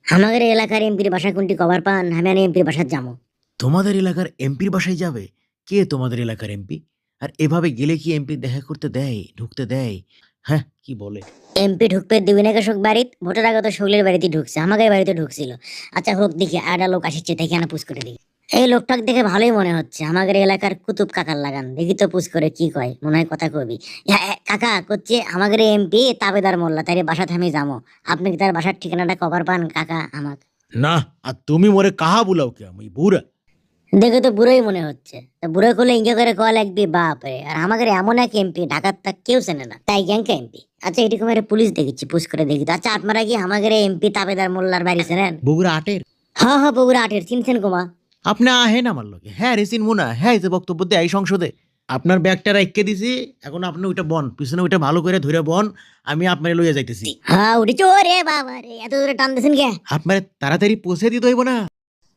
আমাদের এলাকার এমপির বাসা কোনটি কভার পান আমি আর এমপির বাসার যাবো। তোমাদের এলাকার এমপির বাসায় যাবে? কে তোমাদের এলাকার এমপি? আর এভাবে গেলে কি এমপি দেখা করতে দেয়, ঢুকতে দেয়? হ্যাঁ, কি বলে? এমপি ঢুকবে দিবি না কেসক বাড়িত ভোটের আগে তো সকলের বাড়িতে ঢুকছে আমাদের বাড়িতে ঢুকছিল। আচ্ছা হোক দেখি আডা লোক আসছে দেখি না পুষ করে দিই। এই লোকটাকে দেখে ভালোই মনে হচ্ছে আমাদের এলাকার কুতুব কাকার লাগান, দেখি তো পুষ করে কি কয়, মনে হয় কথা কবি। কাকা করছে আমাদের এমপি তাবেদার মোল্লা, তাই বাসাতে আমি যাবো। আপনি কি তার বাসার ঠিকানাটা কভার পান কাকা আমাকে? না, আর তুমি মোরে কাহা বুলাও কে? আমি বুড়া। দেখে তো বুড়োই মনে হচ্ছে, তা বুড়ো করলে ইঙ্গে করে কল লাগবে বাপ রে। আর আমাদের এমন এক এমপি ঢাকার তা কেউ চেনে না, তাই গ্যাংকা এমপি। আচ্ছা এরকম একটা পুলিশ দেখেছি, পুশ করে দেখি তো। আচ্ছা আপনারা কি আমাদের এমপি তাবেদার মোল্লার বাড়ি চেনেন? বগুড়া আটের? হ্যাঁ হ্যাঁ বগুড়া 8-এর, চিনছেন কুমা? আপনি আহেন আমার লগে। হ্যাঁ রে, চিনবো না? হ্যাঁ, এই যে বক্তব্য দেয় এই সংসদে। আপনার ব্যাগটা রাইখে দিছি, এখন আপনি ওইটা বন, পিছনে ওইটা ভালো করে ধরে বন। আমি আপনারে লইয়া যাইতেছি। হ্যাঁ উঠেছ রে বাবা রে, এত দূরে টান দিয়েছেন কে? আপনারে তাড়াতাড়ি পৌঁছে দিতে হইব না?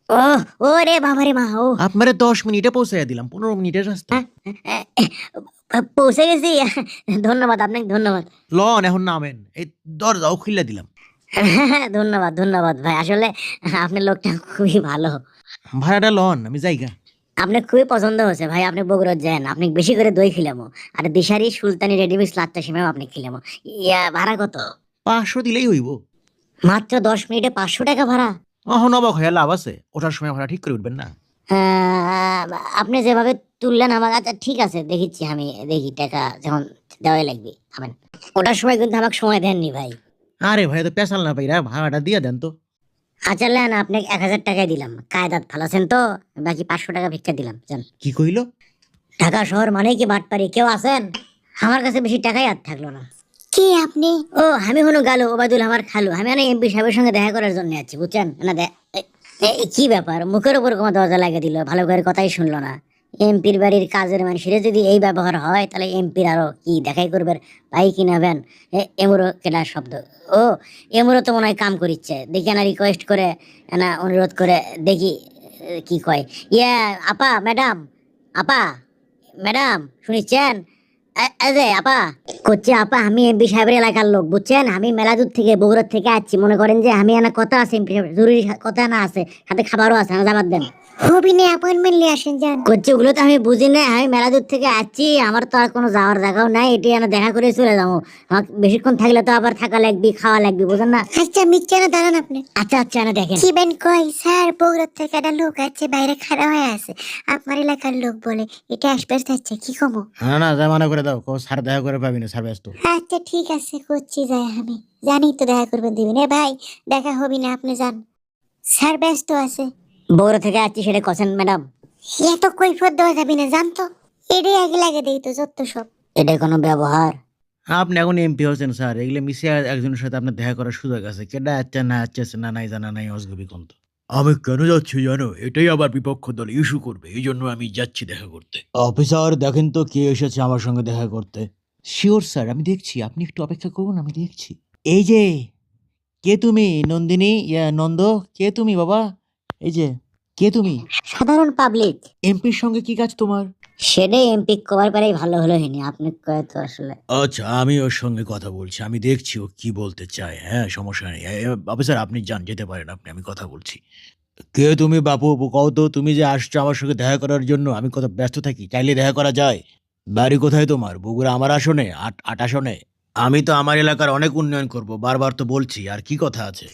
ও ও রে বাবা রে মা ও। আপনারে 10 মিনিটে পৌঁছাইয়া দিলাম, 15 মিনিটের রাস্তা। পৌঁছে গেছি। ধন্যবাদ আপনাকে, ধন্যবাদ। লন এখন নামেন, এই দরজাও খুললা দিলাম। ধন্যবাদ ধন্যবাদ ভাই, আসলে আপনার লোকটা খুবই ভালো। ভাড়াটা লন, আমি যাইগা। আপনি খুবই পছন্দ হয়েছে ভাই, আপনি বগুড়া যান, আপনি বেশি করে দই খিলামো। আর দিশারি সুলতানি রেডিমিক্স লাচ্চা সেমাও আপনি খিলামো। ভাড়া কত? 500 দিলেই হইব। মাত্র 10 মিনিটে 500 টাকা ভাড়া? অহন অবাক হয়ে লাভ আছে? ওঠার সময় ভাড়া ঠিক করে উঠবেন না? আহ, আপনি যেভাবে তুললেন আমার, আচ্ছা ঠিক আছে দেখিচ্ছি আমি, দেখি টাকা যখন দেওয়াই লাগবে হবেন। ওটার সময় কিন্তু আমাকে সময় দেননি ভাই। আরে ভাই, তো পেশাল না ভাইরা, ভাড়াটা দিয়ে দেন তো। আচ্ছা লেন, আপনাকে 1000 টাকাই দিলাম, কায়দাত ফালাছেন তো। বাকি 500 টাকা ভিক্ষা দিলাম, জান। কি কইলো? ঢাকা শহর মানেই কি বাটপারি, কেউ আছেন? আমার কাছে বেশি টাকাই আর থাকলো না। কি আপনি? ও আমি হনু গালু ওবায়দুল আমার খালু, আমি এমপি সাহেবের সঙ্গে দেখা করার জন্য আছি বুঝছেন না। কি ব্যাপার, মুখের উপর কোনো দরজা লাগিয়ে দিল, ভালো করে কথাই শুনলো না। এমপির বাড়ির কাজের মানুষের যদি এই ব্যবহার হয় তাহলে এমপির আরো কি দেখাই করবে। ভাই কিনাবেন এমরো কেলার শব্দ। ও এমরো তো মনে হয় কাম করিচ্ছে, দেখি না রিকোয়েস্ট করে না অনুরোধ করে দেখি কি কয়। ইয়া আপা ম্যাডাম, আপা ম্যাডাম শুনিচ্ছেন? আরে আপা করছে, আপা আমি এমপি সাহেবের এলাকার লোক বুঝছেন, আমি মেলা দূর থেকে বগুড়া থেকে আসছি, মনে করেন যে আমি এনা কথা আছে এমপি সাহেবের, জরুরি কথা না আছে, সাথে খাবারও আছে, না যাবার দেন। হবিনে অ্যাপয়েন্টমেন্ট নিয়ে আসেন যান। করছে ওগুলো তো আমি বুঝি না, আমি মেলা দূর থেকে আসছি, আমার তো আর কোনো যাওয়ার জায়গাও নাই, এটি এনে দেখা করে চলে যাবো। আমাকে বেশিক্ষণ থাকলে তো আবার থাকা লাগবে, খাওয়া লাগবে, বুঝেন না? আচ্ছা মিথ্যা না দাঁড়ান আপনি। আচ্ছা আচ্ছা না দেখেন কি বেন কই স্যার, বগুড়া থেকে একটা লোক আছে, বাইরে খাড়া হয়ে আছে, আপনার এলাকার লোক বলে এটা আসবে যাচ্ছে, কি কমো? না না, যা মানা করে দাও, স্যার দেখা করে পাবি না, স্যার ব্যস্ত। আচ্ছা ঠিক আছে করছি, যাই আমি জানি তো দেখা করবেন দিবেন। এ ভাই দেখা হবি না, আপনি যান, স্যার ব্যস্ত আছে। বগুড়া থেকে আসছি সেটা কছেন ম্যাডাম। এত কৈফত দেওয়া যাবি না, জান তো, এটাই আগে লাগে দেই তো যত সব। এটা কোনো ব্যবহার? আপনি এখন এমপি হচ্ছেন স্যার, এগুলো মিশে একজনের সাথে আপনার দেখা করার সুযোগ আছে। কেডা আচ্ছা না আচ্ছা না নাই জানা নাই অসগবি কোন তো। আমি কেন যাচ্ছি জানো? এটাই আবার বিপক্ষ দল ইস্যু করবে, এই জন্য আমি যাচ্ছি দেখা করতে। অফিসার দেখেন তো কে এসেছে আমার সঙ্গে দেখা করতে। শিওর স্যার, আমি দেখছি, আপনি একটু অপেক্ষা করুন, আমি দেখছি। এই যে, কে তুমি? নন্দিনী, নন্দ, কে তুমি বাবা? এই যে, কে তুমি? সাধারণ পাবলিক। এমপির সঙ্গে কি কাজ তোমার? সেটাই এমপি কবার পারেই ভালো হলো হিনি, আপনি কয়ে তো আসলে। আচ্ছা, আমি ওর সঙ্গে কথা বলছি, আমি দেখছি ও কি বলতে চায়। হ্যাঁ, সমস্যা নেই। অফিসার আপনি যান, যেতে পারেন আপনি, আমি কথা বলছি। কে তুমি বাপু? কও তো, তুমি যে আসছো আমার সঙ্গে দেখা করার জন্য, আমি কত ব্যস্ত থাকি, চাইলে দেখা করা যায়। বাড়ি কোথায় তোমার? বগুড়া আমার আসনে, আট আসনে। আমি তো আমার এলাকার অনেক উন্নয়ন করব, বারবার তো বলছি, আর কি কথা আছে?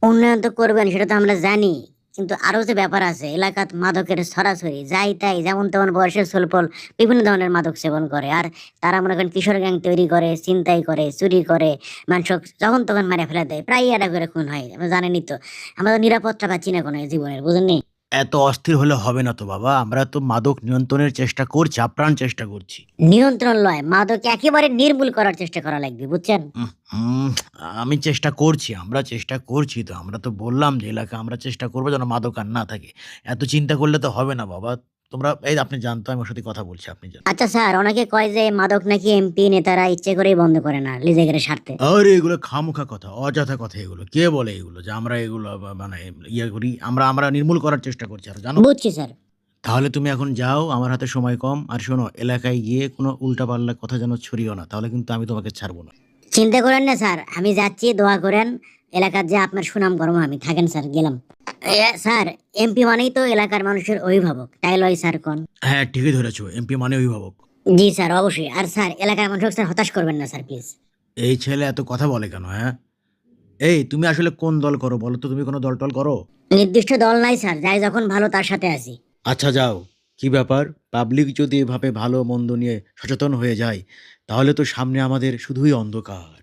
উন্নয়ন তো করবেন সেটা তো আমরা জানি, কিন্তু আরো যে ব্যাপার আছে, এলাকাত মাদকের সরাসরি যাই তাই যেমন তেমন বয়সের স্বল্পল বিভিন্ন ধরনের মাদক সেবন করে, আর তারা মনে করেন কিশোর গ্যাং তৈরি করে, ছিনতাই করে, চুরি করে, মানুষ যখন তখন মারে ফেলে দেয়, প্রায় এটা করে খুন হয়, আপনি জানেনই তো। আমরা তো নিরাপত্তা পাচ্ছি না কোনো জীবনের, বুঝেননি? এত অস্থির হলে হবে না তো বাবা, আমরা তো মাদক নিয়ন্ত্রণের চেষ্টা করছি, আপ্রাণ চেষ্টা করছি। নিয়ন্ত্রণ লয়, মাদক একেবারে নির্মূল করার চেষ্টা করা লাগবে বুঝছেন। হুম, আমি চেষ্টা করছি, আমরা চেষ্টা করছি তো, আমরা তো বললাম যে এলাকা আমরা চেষ্টা করবো যেন মাদক আর না থাকে। এত চিন্তা করলে তো হবে না বাবা। তোমরা এই আপনি জানতো, আমি ওর সাথে কথা বলছি, আপনি জান। আচ্ছা স্যার, অনেকে কয় যে মাদক নাকি এমপি নেতারা ইচ্ছে করেই বন্ধ করে না, নিজেদের স্বার্থে। আরে এগুলো খামোখা কথা, অযথা কথা এগুলো। কে বলে এগুলো যে আমরা এগুলো মানে ইয়ে করি? আমরা আমরা নির্মূল করার চেষ্টা করছি, আর জানো। বুঝছি স্যার। তাহলে তুমি এখন যাও, আমার হাতে সময় কম। আর শোনো, এলাকায় গিয়ে কোনো উল্টাপাল্টা কথা যেন ছড়িও না, তাহলে কিন্তু আমি তোমাকে ছাড়বো না। চিন্তা করেন না স্যার, আমি যাচ্ছি, দোয়া করেন। এলাকার যে আপনার সুনাম গরম আমি থাকেন স্যার গেলাম। স্যার এমপি মানেই তো এলাকার মানুষের অভিভাবক, তাই লয় স্যার কোন? হ্যাঁ ঠিকই ধরেছো, এমপি মানে অভিভাবক। জি স্যার অবশ্যই। আর স্যার এলাকার মানুষকে স্যার হতাশ করবেন না স্যার প্লিজ। এই ছেলে এত কথা বলে কেন? হ্যাঁ, এই তুমি আসলে কোন দল করো বলো তো? তুমি কোনো দল টল করো? নির্দিষ্ট দল নাই স্যার, যাই যখন ভালো তার সাথে আছি। আচ্ছা যাও, কি ব্যাপার? পাবলিক যদি এভাবে ভালো মন্দ নিয়ে সচেতন হয়ে যায় তাহলে তো সামনে আমাদের শুধুই অন্ধকার।